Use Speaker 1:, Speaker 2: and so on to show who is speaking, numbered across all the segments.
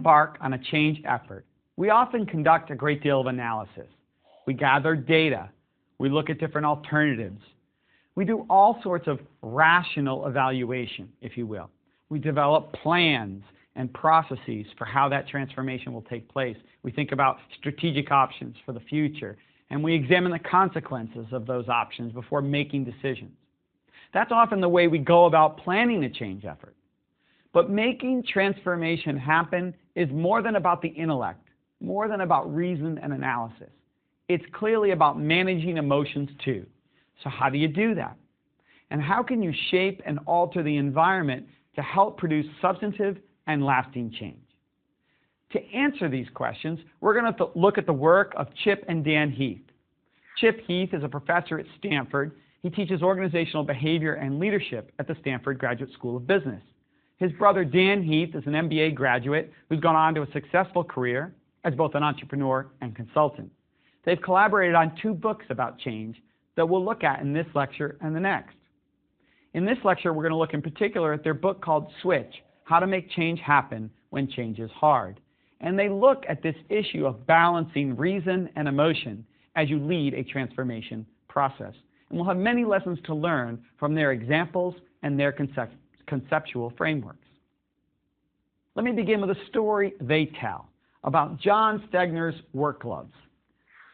Speaker 1: embark on a change effort, we often conduct a great deal of analysis. We gather data. We look at different alternatives. We do all sorts of rational evaluation, if you will. We develop plans and processes for how that transformation will take place. We think about strategic options for the future, and we examine the consequences of those options before making decisions. That's often the way we go about planning a change effort. But making transformation happen is more than about the intellect, more than about reason and analysis. It's clearly about managing emotions too. So how do you do that? And how can you shape and alter the environment to help produce substantive and lasting change? To answer these questions, we're going to look at the work of Chip and Dan Heath. Chip Heath is a professor at Stanford. He teaches organizational behavior and leadership at the Stanford Graduate School of Business. His brother Dan Heath is an MBA graduate who's gone on to a successful career as both an entrepreneur and consultant. They've collaborated on 2 books about change that we'll look at in this lecture and the next. In this lecture, we're going to look in particular at their book called Switch: How to Make Change Happen When Change is Hard. And they look at this issue of balancing reason and emotion as you lead a transformation process. And we'll have many lessons to learn from their examples and their conceptual frameworks. Let me begin with a story they tell about John Stegner's work gloves.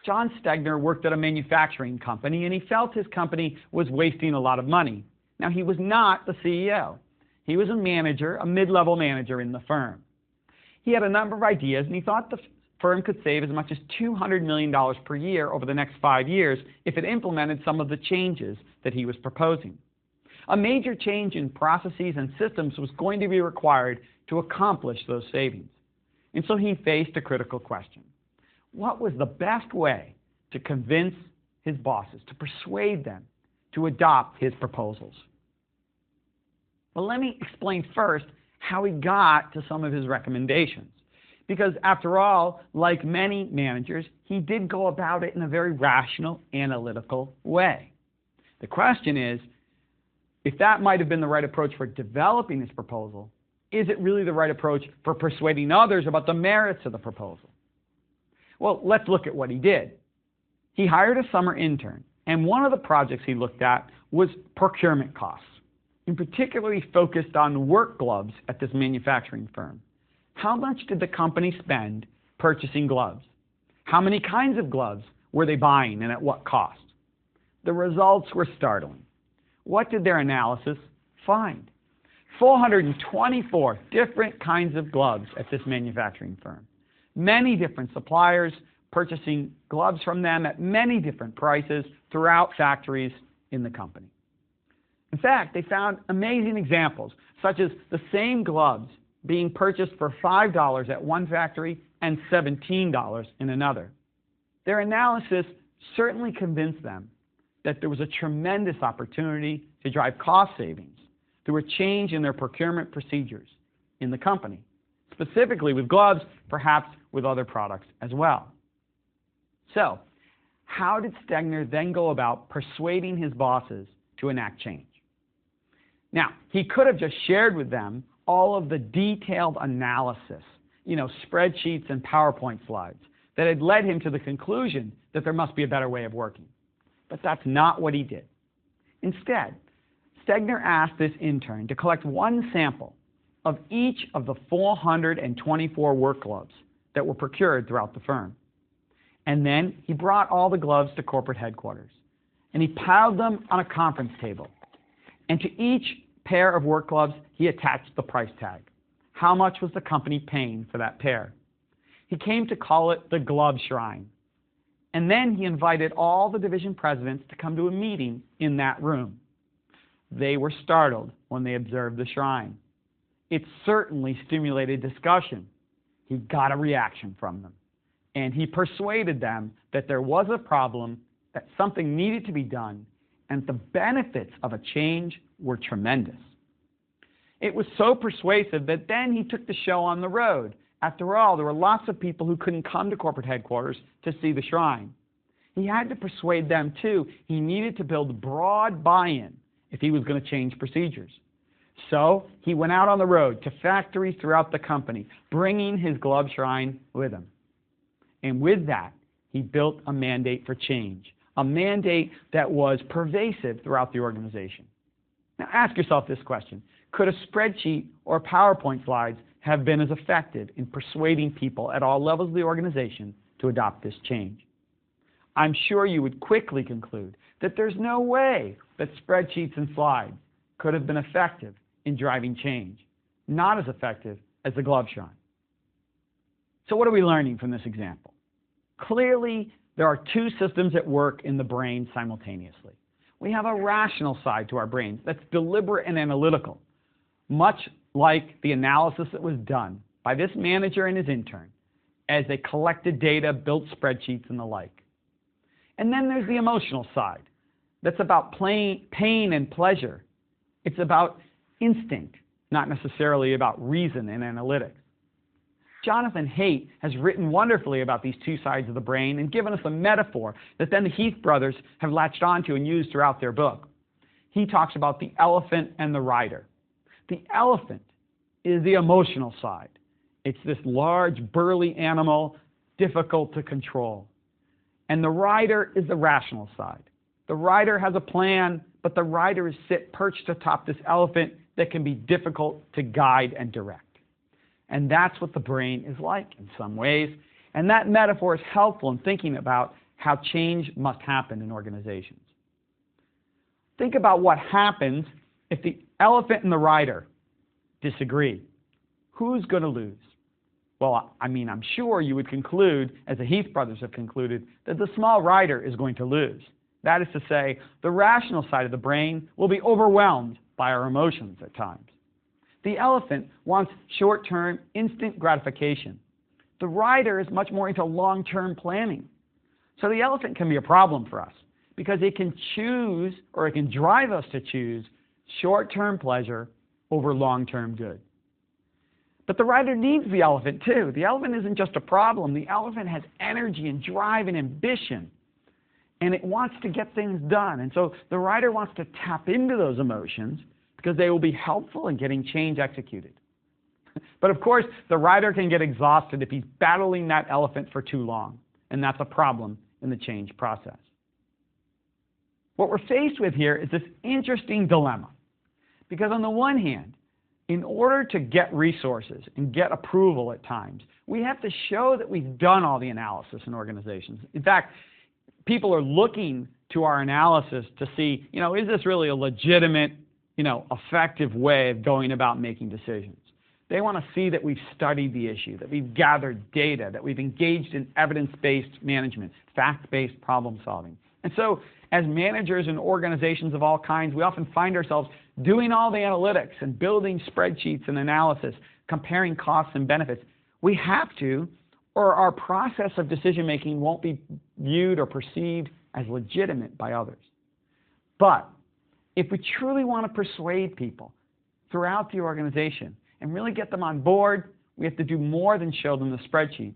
Speaker 1: John Stegner worked at a manufacturing company, and he felt his company was wasting a lot of money. Now, he was not the CEO. He was a manager, a mid-level manager in the firm. He had a number of ideas, and he thought the firm could save as much as $200 million per year over the next 5 years if it implemented some of the changes that he was proposing. A major change in processes and systems was going to be required to accomplish those savings. And so he faced a critical question. What was the best way to convince his bosses, to persuade them to adopt his proposals? Well, let me explain first how he got to some of his recommendations. Because after all, like many managers, he did go about it in a very rational, analytical way. The question is, if that might have been the right approach for developing his proposal, is it really the right approach for persuading others about the merits of the proposal? Well, let's look at what he did. He hired a summer intern, and one of the projects he looked at was procurement costs. In particular, he focused on work gloves at this manufacturing firm. How much did the company spend purchasing gloves? How many kinds of gloves were they buying, and at what cost? The results were startling. What did their analysis find? 424 different kinds of gloves at this manufacturing firm. Many different suppliers purchasing gloves from them at many different prices throughout factories in the company. In fact, they found amazing examples, such as the same gloves being purchased for $5 at one factory and $17 in another. Their analysis certainly convinced them that there was a tremendous opportunity to drive cost savings through a change in their procurement procedures in the company, specifically with gloves, perhaps with other products as well. So, how did Stegner then go about persuading his bosses to enact change? Now, he could have just shared with them all of the detailed analysis, spreadsheets and PowerPoint slides that had led him to the conclusion that there must be a better way of working. But that's not what he did. Instead, Stegner asked this intern to collect one sample of each of the 424 work gloves that were procured throughout the firm. And then he brought all the gloves to corporate headquarters, and he piled them on a conference table. And to each pair of work gloves, he attached the price tag. How much was the company paying for that pair? He came to call it the Glove Shrine. And then he invited all the division presidents to come to a meeting in that room. They were startled when they observed the shrine. It certainly stimulated discussion. He got a reaction from them. And he persuaded them that there was a problem, that something needed to be done, and the benefits of a change were tremendous. It was so persuasive that then he took the show on the road. After all, there were lots of people who couldn't come to corporate headquarters to see the shrine. He had to persuade them too. He needed to build broad buy-in if he was going to change procedures. So he went out on the road to factories throughout the company, bringing his glove shrine with him. And with that, he built a mandate for change, a mandate that was pervasive throughout the organization. Now ask yourself this question. Could a spreadsheet or PowerPoint slides have been as effective in persuading people at all levels of the organization to adopt this change? I'm sure you would quickly conclude that there's no way that spreadsheets and slides could have been effective in driving change, not as effective as the glove shrine. So what are we learning from this example? Clearly, there are two systems at work in the brain simultaneously. We have a rational side to our brains that's deliberate and analytical, much like the analysis that was done by this manager and his intern as they collected data, built spreadsheets, and the like. And then there's the emotional side that's about pain and pleasure. It's about instinct, not necessarily about reason and analytics. Jonathan Haidt has written wonderfully about these two sides of the brain and given us a metaphor that then the Heath brothers have latched onto and used throughout their book. He talks about the elephant and the rider. The elephant is the emotional side. It's this large, burly animal, difficult to control. And the rider is the rational side. The rider has a plan, but the rider is perched atop this elephant that can be difficult to guide and direct. And that's what the brain is like in some ways. And that metaphor is helpful in thinking about how change must happen in organizations. Think about what happens if the elephant and the rider disagree. Who's going to lose? Well, I'm sure you would conclude, as the Heath brothers have concluded, that the small rider is going to lose. That is to say, the rational side of the brain will be overwhelmed by our emotions at times. The elephant wants short-term, instant gratification. The rider is much more into long-term planning. So the elephant can be a problem for us because it can choose, or it can drive us to choose, short-term pleasure over long-term good. But the rider needs the elephant too. The elephant isn't just a problem. The elephant has energy and drive and ambition, and it wants to get things done. And so the rider wants to tap into those emotions because they will be helpful in getting change executed. But of course, the rider can get exhausted if he's battling that elephant for too long, and that's a problem in the change process. What we're faced with here is this interesting dilemma, because on the one hand, in order to get resources and get approval at times, we have to show that we've done all the analysis in organizations. In fact, people are looking to our analysis to see, is this really a legitimate, effective way of going about making decisions? They want to see that we've studied the issue, that we've gathered data, that we've engaged in evidence-based management, fact-based problem solving. And so, as managers in organizations of all kinds, we often find ourselves doing all the analytics and building spreadsheets and analysis, comparing costs and benefits. We have to, or our process of decision-making won't be viewed or perceived as legitimate by others. But if we truly want to persuade people throughout the organization and really get them on board, we have to do more than show them the spreadsheets.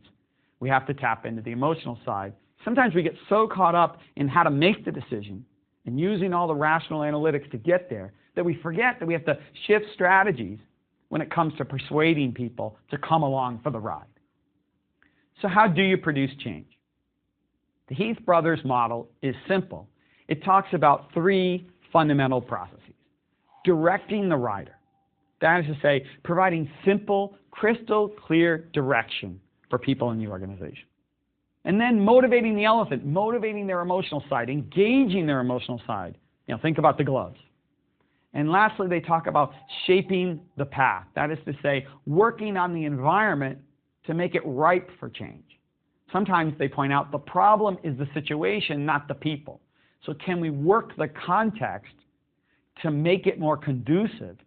Speaker 1: We have to tap into the emotional side. Sometimes we get so caught up in how to make the decision and using all the rational analytics to get there that we forget that we have to shift strategies when it comes to persuading people to come along for the ride. So how do you produce change? The Heath brothers model is simple. It talks about three fundamental processes. Directing the rider. That is to say, providing simple, crystal clear direction for people in the organization. And then motivating the elephant, motivating their emotional side, engaging their emotional side. Think about the gloves. And lastly, they talk about shaping the path. That is to say, working on the environment to make it ripe for change. Sometimes they point out the problem is the situation, not the people. So can we work the context to make it more conducive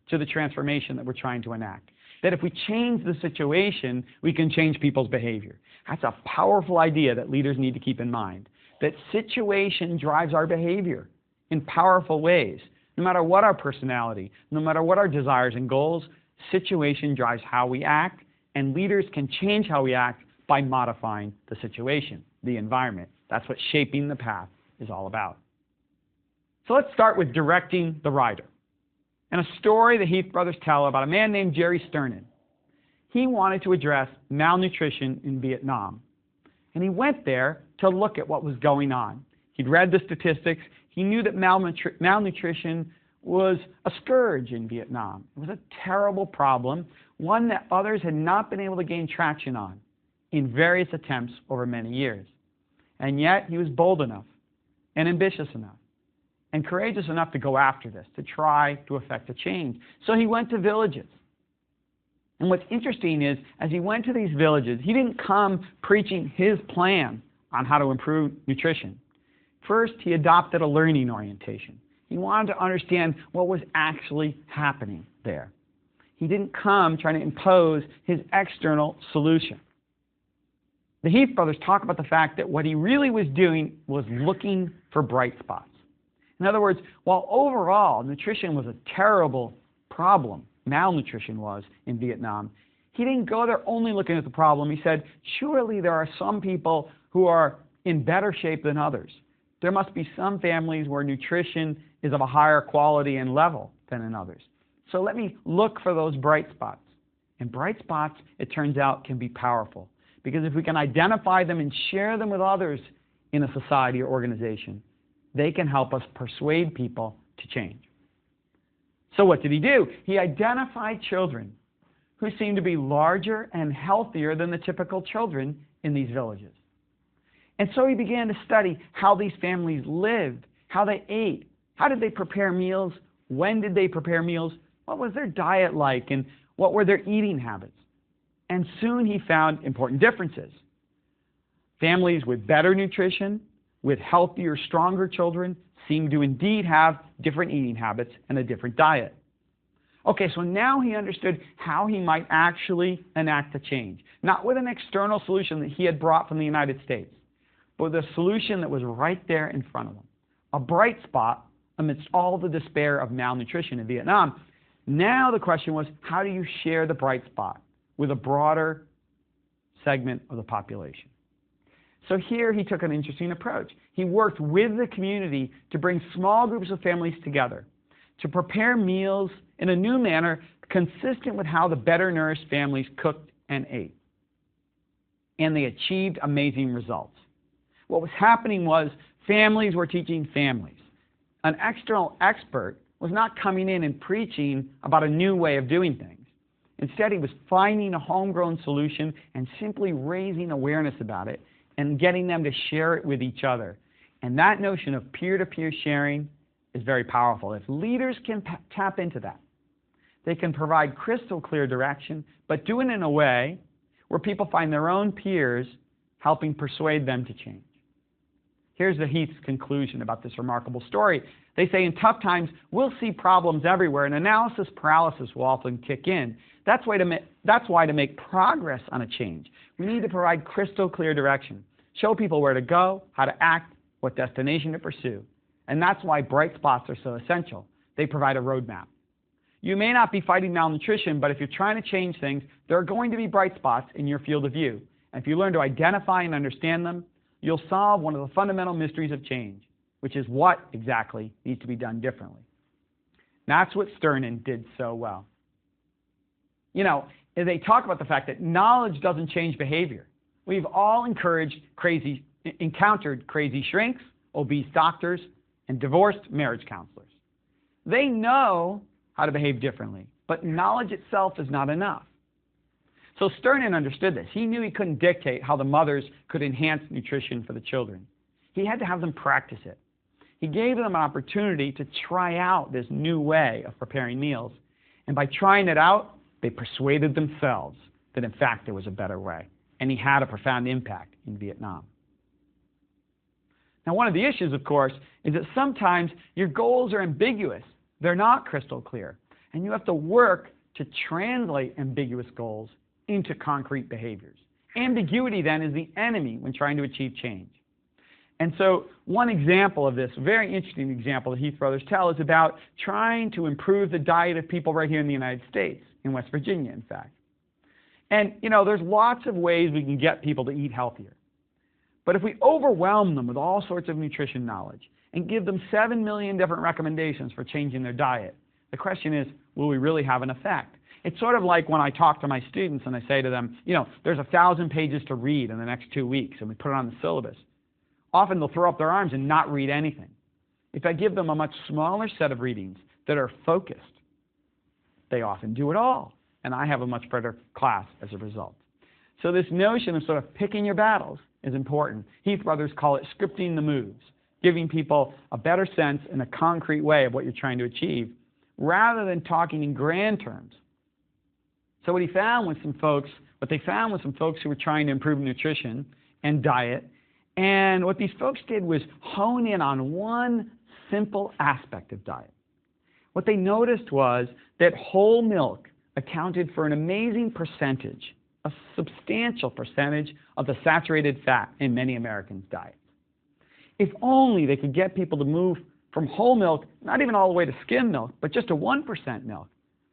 Speaker 1: to the transformation that we're trying to enact? That if we change the situation, we can change people's behavior. That's a powerful idea that leaders need to keep in mind. That situation drives our behavior in powerful ways. No matter what our personality, no matter what our desires and goals, situation drives how we act, and leaders can change how we act by modifying the situation, the environment. That's what shaping the path is all about. So let's start with directing the rider. and a story the Heath brothers tell about a man named Jerry Sternin. He wanted to address malnutrition in Vietnam, and he went there to look at what was going on. He'd read the statistics. He knew that malnutrition was a scourge in Vietnam. It was a terrible problem, one that others had not been able to gain traction on in various attempts over many years. And yet he was bold enough and ambitious enough and courageous enough to go after this, to try to effect a change. So he went to villages. And what's interesting is, as he went to these villages, he didn't come preaching his plan on how to improve nutrition. First, he adopted a learning orientation. He wanted to understand what was actually happening there. He didn't come trying to impose his external solution. The Heath brothers talk about the fact that what he really was doing was looking for bright spots. In other words, while overall nutrition was a terrible problem, malnutrition was in Vietnam, he didn't go there only looking at the problem. He said, surely there are some people who are in better shape than others. There must be some families where nutrition is of a higher quality and level than in others. So let me look for those bright spots. And bright spots, it turns out, can be powerful. Because if we can identify them and share them with others in a society or organization, they can help us persuade people to change. So what did he do? He identified children who seemed to be larger and healthier than the typical children in these villages. And so he began to study how these families lived, how they ate, how did they prepare meals, when did they prepare meals, what was their diet like, and what were their eating habits. And soon he found important differences. Families with better nutrition, with healthier, stronger children, seem to indeed have different eating habits and a different diet. Okay, so now he understood how he might actually enact a change. Not with an external solution that he had brought from the United States, but with a solution that was right there in front of him. A bright spot amidst all the despair of malnutrition in Vietnam. Now the question was, how do you share the bright spot with a broader segment of the population? So here he took an interesting approach. He worked with the community to bring small groups of families together, to prepare meals in a new manner consistent with how the better nourished families cooked and ate. And they achieved amazing results. What was happening was families were teaching families. An external expert was not coming in and preaching about a new way of doing things. Instead, he was finding a homegrown solution and simply raising awareness about it and getting them to share it with each other. And that notion of peer-to-peer sharing is very powerful. If leaders can tap into that, they can provide crystal clear direction, but do it in a way where people find their own peers helping persuade them to change. Here's the Heath's conclusion about this remarkable story. They say in tough times, we'll see problems everywhere, and analysis paralysis will often kick in. That's why to make progress on a change, we need to provide crystal clear direction, show people where to go, how to act, what destination to pursue. And that's why bright spots are so essential. They provide a roadmap. You may not be fighting malnutrition, but if you're trying to change things, there are going to be bright spots in your field of view. And if you learn to identify and understand them, you'll solve one of the fundamental mysteries of change, which is what exactly needs to be done differently. That's what Sternin did so well. You know, they talk about the fact that knowledge doesn't change behavior. We've all encountered crazy shrinks, obese doctors, and divorced marriage counselors. They know how to behave differently, but knowledge itself is not enough. So Sternin understood this. He knew he couldn't dictate how the mothers could enhance nutrition for the children. He had to have them practice it. He gave them an opportunity to try out this new way of preparing meals. And by trying it out, they persuaded themselves that in fact there was a better way. And he had a profound impact in Vietnam. Now, one of the issues, of course, is that sometimes your goals are ambiguous. They're not crystal clear. And you have to work to translate ambiguous goals into concrete behaviors. Ambiguity, then, is the enemy when trying to achieve change. And so one example of this, a very interesting example the Heath brothers tell, is about trying to improve the diet of people right here in the United States, in West Virginia, in fact. And, you know, there's lots of ways we can get people to eat healthier. But if we overwhelm them with all sorts of nutrition knowledge and give them 7 million different recommendations for changing their diet, The question is, will we really have an effect? It's sort of like when I talk to my students and I say to them, there's 1,000 pages to read in the next 2 weeks, and we put it on the syllabus. Often they'll throw up their arms and not read anything. If I give them a much smaller set of readings that are focused, they often do it all, and I have a much better class as a result. So this notion of sort of picking your battles is important. Heath brothers call it scripting the moves, giving people a better sense in a concrete way of what you're trying to achieve, rather than talking in grand terms. So what they found with some folks who were trying to improve nutrition and diet, and what these folks did was hone in on one simple aspect of diet. What they noticed was that whole milk accounted for an amazing percentage, a substantial percentage of the saturated fat in many Americans' diets. If only they could get people to move from whole milk, not even all the way to skim milk, but just to 1% milk,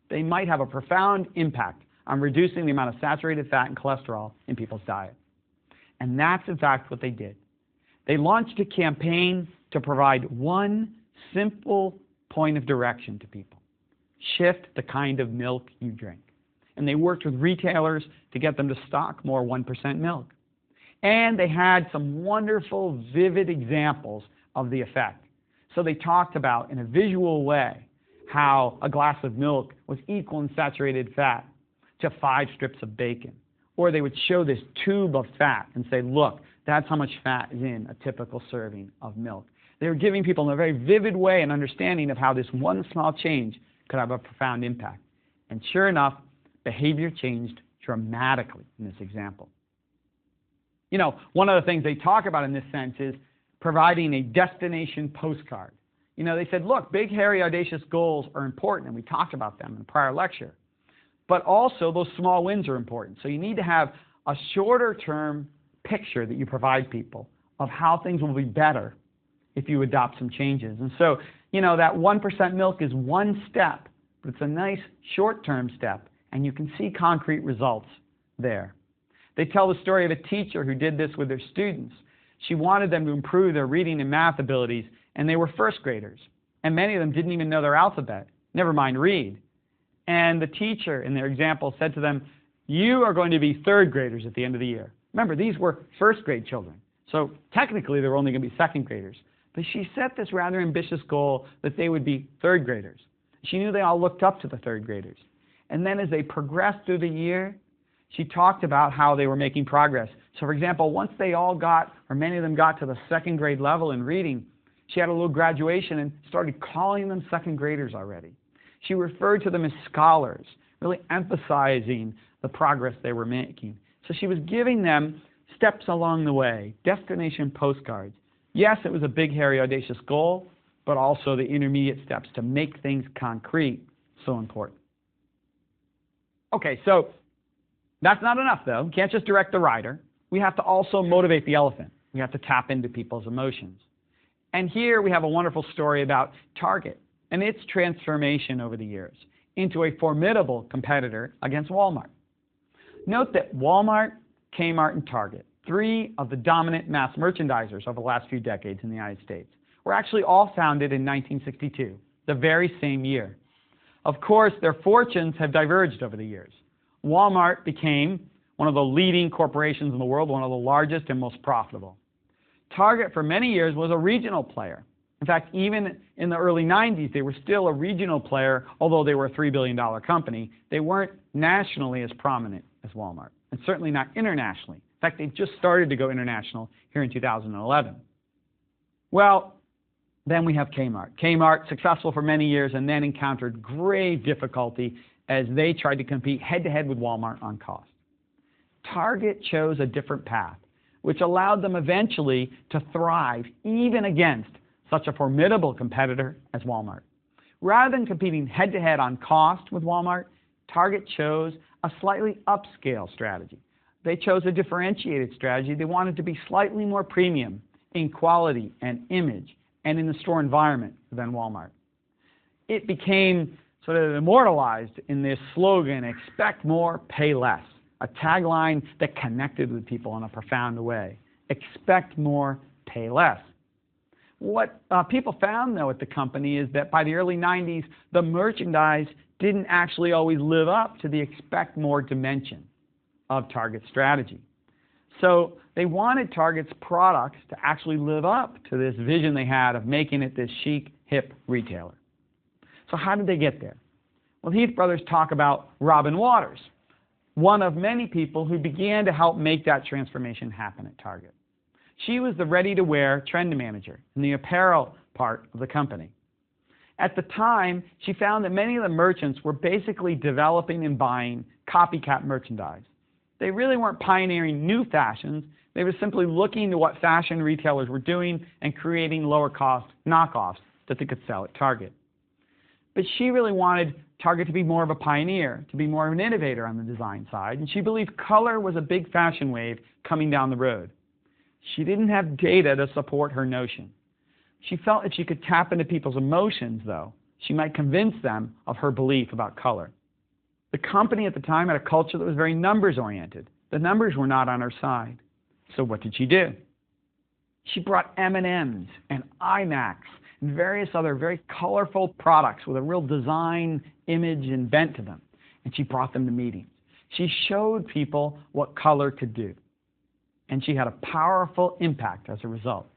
Speaker 1: they might have a profound impact on reducing the amount of saturated fat and cholesterol in people's diet. And that's, in fact, what they did. They launched a campaign to provide one simple point of direction to people. Shift the kind of milk you drink. And they worked with retailers to get them to stock more 1% milk. And they had some wonderful, vivid examples of the effect. So they talked about, in a visual way, how a glass of milk was equal in saturated fat to 5 strips of bacon. Or they would show this tube of fat and say, look, that's how much fat is in a typical serving of milk. They were giving people in a very vivid way an understanding of how this one small change could have a profound impact. And sure enough, behavior changed dramatically in this example. One of the things they talk about in this sense is providing a destination postcard. They said, look, big, hairy, audacious goals are important, and we talked about them in a prior lecture. But also, those small wins are important. So you need to have a shorter-term picture that you provide people of how things will be better if you adopt some changes. And so, that 1% milk is one step, but it's a nice short-term step, and you can see concrete results there. They tell the story of a teacher who did this with their students. She wanted them to improve their reading and math abilities, and they were first graders. And many of them didn't even know their alphabet, never mind read. And the teacher, in their example, said to them, you are going to be third graders at the end of the year. Remember, these were first grade children. So technically, they were only going to be second graders. But she set this rather ambitious goal that they would be third graders. She knew they all looked up to the third graders. And then as they progressed through the year, she talked about how they were making progress. So for example, once they all got, or many of them got to the second grade level in reading, she had a little graduation and started calling them second graders already. She referred to them as scholars, really emphasizing the progress they were making. So she was giving them steps along the way, destination postcards. Yes, it was a big, hairy, audacious goal, but also the intermediate steps to make things concrete, so important. Okay, so that's not enough, though. We can't just direct the rider. We have to also motivate the elephant. We have to tap into people's emotions. And here we have a wonderful story about Target and its transformation over the years into a formidable competitor against Walmart. Note that Walmart, Kmart, and Target, 3 of the dominant mass merchandisers over the last few decades in the United States, were actually all founded in 1962, the very same year. Of course, their fortunes have diverged over the years. Walmart became one of the leading corporations in the world, one of the largest and most profitable. Target, for many years, was a regional player. In fact, even in the early 90s, they were still a regional player, although they were a $3 billion company. They weren't nationally as prominent as Walmart, and certainly not internationally. In fact, they just started to go international here in 2011. Well, then we have Kmart. Kmart, successful for many years, and then encountered grave difficulty as they tried to compete head-to-head with Walmart on cost. Target chose a different path, which allowed them eventually to thrive even against such a formidable competitor as Walmart. Rather than competing head-to-head on cost with Walmart, Target chose a slightly upscale strategy. They chose a differentiated strategy. They wanted to be slightly more premium in quality and image and in the store environment than Walmart. It became sort of immortalized in this slogan, expect more, pay less, a tagline that connected with people in a profound way. Expect more, pay less. What people found, though, at the company is that by the early 90s, the merchandise didn't actually always live up to the expect more dimension of Target's strategy. So they wanted Target's products to actually live up to this vision they had of making it this chic, hip retailer. So how did they get there? Well, Heath Brothers talk about Robin Waters, one of many people who began to help make that transformation happen at Target. She was the ready-to-wear trend manager in the apparel part of the company. At the time, she found that many of the merchants were basically developing and buying copycat merchandise. They really weren't pioneering new fashions. They were simply looking to what fashion retailers were doing and creating lower-cost knockoffs that they could sell at Target. But she really wanted Target to be more of a pioneer, to be more of an innovator on the design side, and she believed color was a big fashion wave coming down the road. She didn't have data to support her notion. She felt if she could tap into people's emotions, though, she might convince them of her belief about color. The company at the time had a culture that was very numbers-oriented. The numbers were not on her side. So what did she do? She brought M&Ms and IMAX and various other very colorful products with a real design, image, and bent to them. And she brought them to meetings. She showed people what color could do. And she had a powerful impact as a result.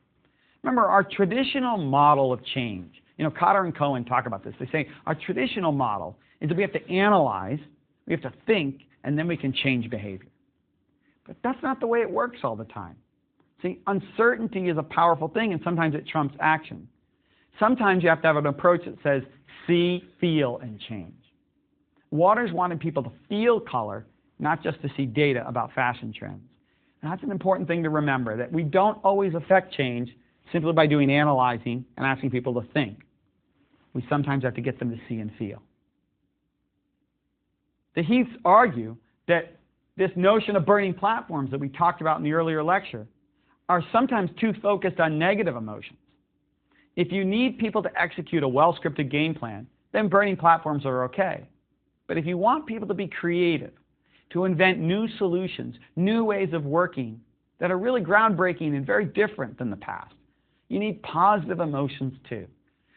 Speaker 1: Remember, our traditional model of change, Cotter and Cohen talk about this. They say our traditional model is that we have to analyze, we have to think, and then we can change behavior. But that's not the way it works all the time. See, uncertainty is a powerful thing, and sometimes it trumps action. Sometimes you have to have an approach that says, see, feel, and change. Waters wanted people to feel color, not just to see data about fashion trends. And that's an important thing to remember, that we don't always affect change simply by doing analyzing and asking people to think. We sometimes have to get them to see and feel. The Heaths argue that this notion of burning platforms that we talked about in the earlier lecture are sometimes too focused on negative emotions. If you need people to execute a well-scripted game plan, then burning platforms are okay. But if you want people to be creative, to invent new solutions, new ways of working that are really groundbreaking and very different than the past, you need positive emotions too.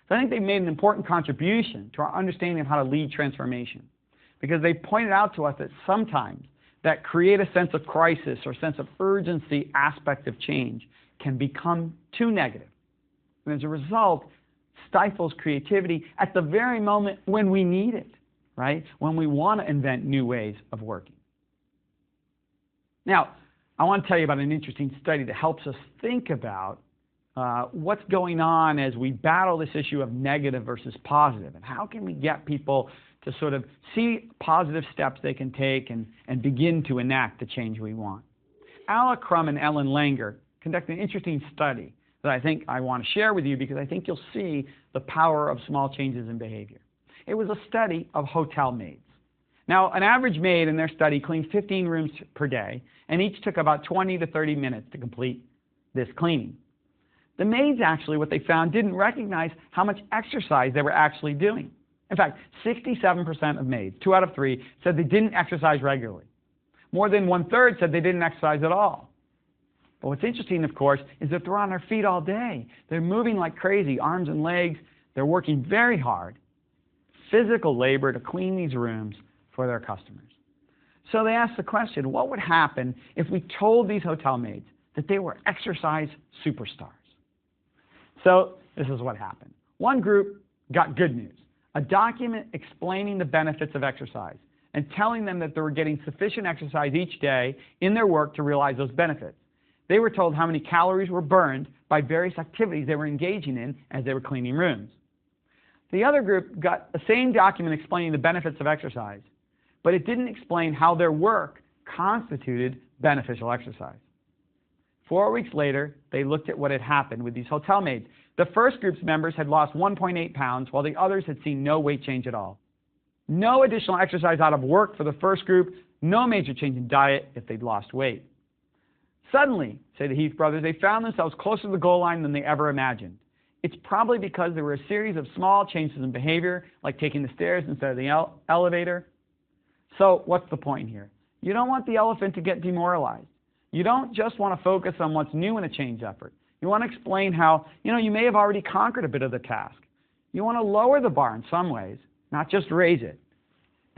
Speaker 1: So I think they made an important contribution to our understanding of how to lead transformation, because they pointed out to us that sometimes that create a sense of crisis or sense of urgency aspect of change can become too negative. And as a result, stifles creativity at the very moment when we need it, right? When we want to invent new ways of working. Now, I want to tell you about an interesting study that helps us think about what's going on as we battle this issue of negative versus positive, and how can we get people to sort of see positive steps they can take and begin to enact the change we want. Ala Crum and Ellen Langer conducted an interesting study that I think I want to share with you because I think you'll see the power of small changes in behavior. It was a study of hotel maids. Now, an average maid in their study cleaned 15 rooms per day, and each took about 20 to 30 minutes to complete this cleaning. The maids actually, what they found, didn't recognize how much exercise they were actually doing. In fact, 67% of maids, 2 out of 3, said they didn't exercise regularly. More than 1/3 said they didn't exercise at all. But what's interesting, of course, is that they're on their feet all day. They're moving like crazy, arms and legs. They're working very hard, physical labor to clean these rooms for their customers. So they asked the question, what would happen if we told these hotel maids that they were exercise superstars? So this is what happened. One group got good news, a document explaining the benefits of exercise and telling them that they were getting sufficient exercise each day in their work to realize those benefits. They were told how many calories were burned by various activities they were engaging in as they were cleaning rooms. The other group got the same document explaining the benefits of exercise, but it didn't explain how their work constituted beneficial exercise. 4 weeks later, they looked at what had happened with these hotel maids. The first group's members had lost 1.8 pounds, while the others had seen no weight change at all. No additional exercise out of work for the first group, no major change in diet if they'd lost weight. Suddenly, say the Heath brothers, they found themselves closer to the goal line than they ever imagined. It's probably because there were a series of small changes in behavior, like taking the stairs instead of the elevator. So what's the point here? You don't want the elephant to get demoralized. You don't just want to focus on what's new in a change effort. You want to explain how, you may have already conquered a bit of the task. You want to lower the bar in some ways, not just raise it.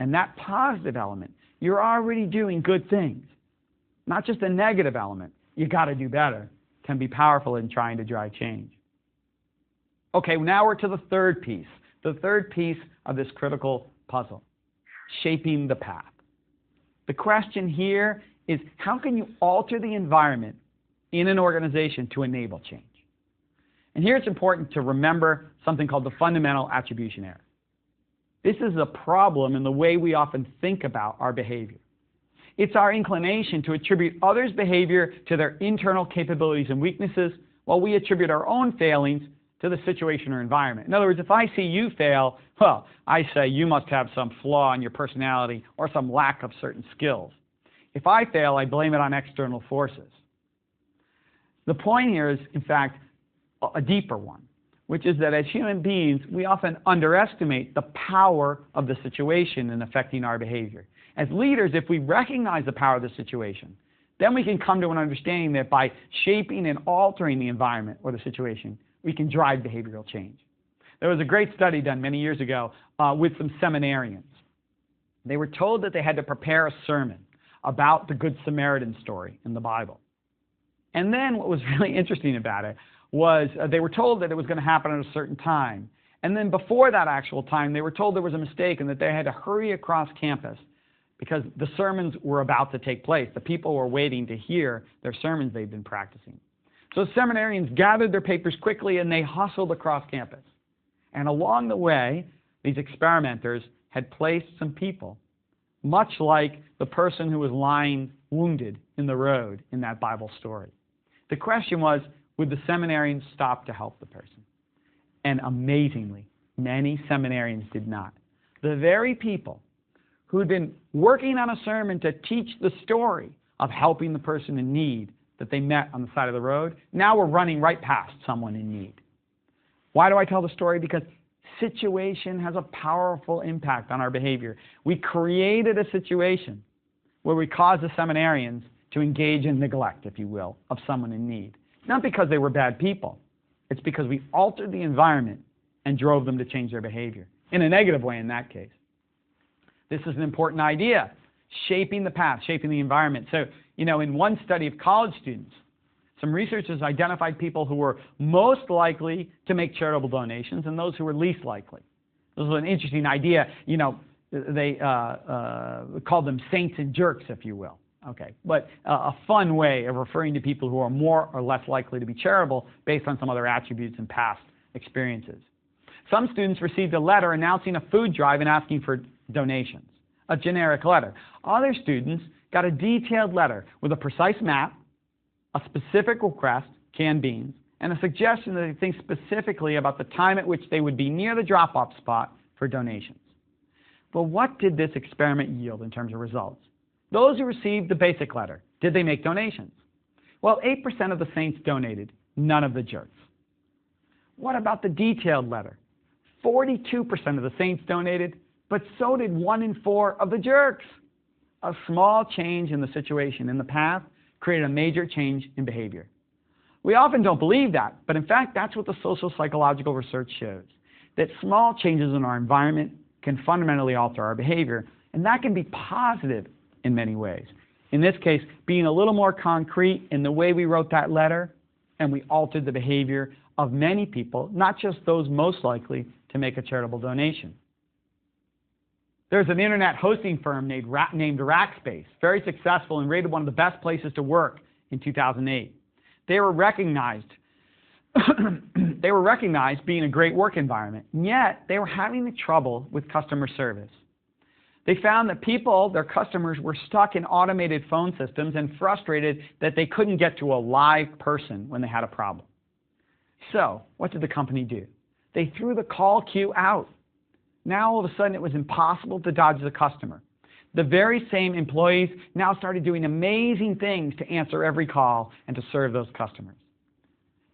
Speaker 1: And that positive element, you're already doing good things. Not just a negative element, you got to do better, can be powerful in trying to drive change. Okay, now we're to the third piece of this critical puzzle, shaping the path. The question here is, how can you alter the environment in an organization to enable change? And here it's important to remember something called the fundamental attribution error. This is a problem in the way we often think about our behavior. It's our inclination to attribute others' behavior to their internal capabilities and weaknesses, while we attribute our own failings to the situation or environment. In other words, if I see you fail, well, I say you must have some flaw in your personality or some lack of certain skills. If I fail, I blame it on external forces. The point here is, in fact, a deeper one, which is that as human beings, we often underestimate the power of the situation in affecting our behavior. As leaders, if we recognize the power of the situation, then we can come to an understanding that by shaping and altering the environment or the situation, we can drive behavioral change. There was a great study done many years ago with some seminarians. They were told that they had to prepare a sermon about the Good Samaritan story in the Bible. And then what was really interesting about it was they were told that it was going to happen at a certain time. And then before that actual time, they were told there was a mistake and that they had to hurry across campus because the sermons were about to take place. The people were waiting to hear their sermons they'd been practicing. So the seminarians gathered their papers quickly and they hustled across campus. And along the way, these experimenters had placed some people, much like the person who was lying wounded in the road in that Bible story. The question was, would the seminarians stop to help the person? And amazingly, many seminarians did not. The very people who had been working on a sermon to teach the story of helping the person in need that they met on the side of the road, now were running right past someone in need. Why do I tell the story? Because situation has a powerful impact on our behavior. We created a situation where we caused the seminarians to engage in neglect, if you will, of someone in need. Not because they were bad people. It's because we altered the environment and drove them to change their behavior. In a negative way in that case. This is an important idea. Shaping the path, shaping the environment. So, in one study of college students, some researchers identified people who were most likely to make charitable donations and those who were least likely. This was an interesting idea. They called them saints and jerks, if you will. Okay, but a fun way of referring to people who are more or less likely to be charitable based on some other attributes and past experiences. Some students received a letter announcing a food drive and asking for donations, a generic letter. Other students got a detailed letter with a precise map, a specific request, canned beans, and a suggestion that they think specifically about the time at which they would be near the drop-off spot for donations. But what did this experiment yield in terms of results? Those who received the basic letter, did they make donations? Well, 8% of the saints donated, none of the jerks. What about the detailed letter? 42% of the saints donated, but so did 1 in 4 of the jerks. A small change in the situation in the path created a major change in behavior. We often don't believe that, but in fact, that's what the social psychological research shows, that small changes in our environment can fundamentally alter our behavior, and that can be positive in many ways. In this case, being a little more concrete in the way we wrote that letter, and we altered the behavior of many people, not just those most likely to make a charitable donation. There's an internet hosting firm named Rackspace, very successful and rated one of the best places to work in 2008. They were recognized being a great work environment, and yet they were having trouble with customer service. They found that people, their customers, were stuck in automated phone systems and frustrated that they couldn't get to a live person when they had a problem. So, what did the company do? They threw the call queue out. Now, all of a sudden, it was impossible to dodge the customer. The very same employees now started doing amazing things to answer every call and to serve those customers.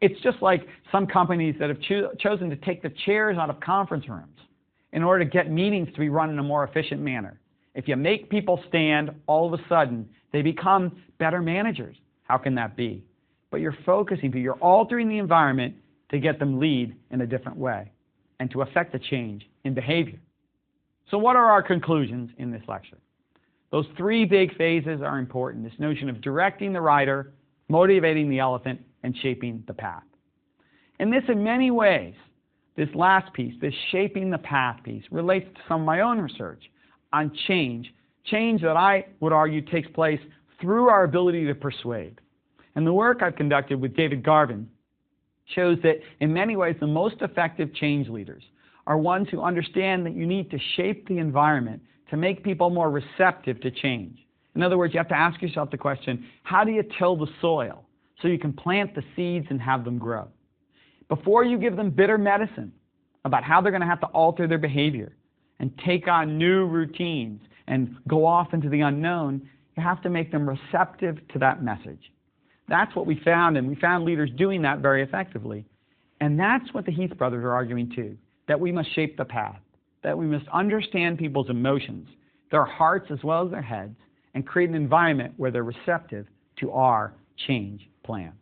Speaker 1: It's just like some companies that have chosen to take the chairs out of conference rooms in order to get meetings to be run in a more efficient manner. If you make people stand, all of a sudden, they become better managers. How can that be? but you're focusing people, you're altering the environment to get them lead in a different way and to affect a change in behavior. So what are our conclusions in this lecture? Those three big phases are important. This notion of directing the rider, motivating the elephant, and shaping the path. And this, in many ways, this last piece, this shaping the path piece, relates to some of my own research on change that I would argue takes place through our ability to persuade. And the work I've conducted with David Garvin shows that in many ways the most effective change leaders are ones who understand that you need to shape the environment to make people more receptive to change. In other words, you have to ask yourself the question, how do you till the soil so you can plant the seeds and have them grow? Before you give them bitter medicine about how they're going to have to alter their behavior and take on new routines and go off into the unknown, you have to make them receptive to that message. That's what we found, and we found leaders doing that very effectively. And that's what the Heath brothers are arguing too, that we must shape the path, that we must understand people's emotions, their hearts as well as their heads, and create an environment where they're receptive to our change plan.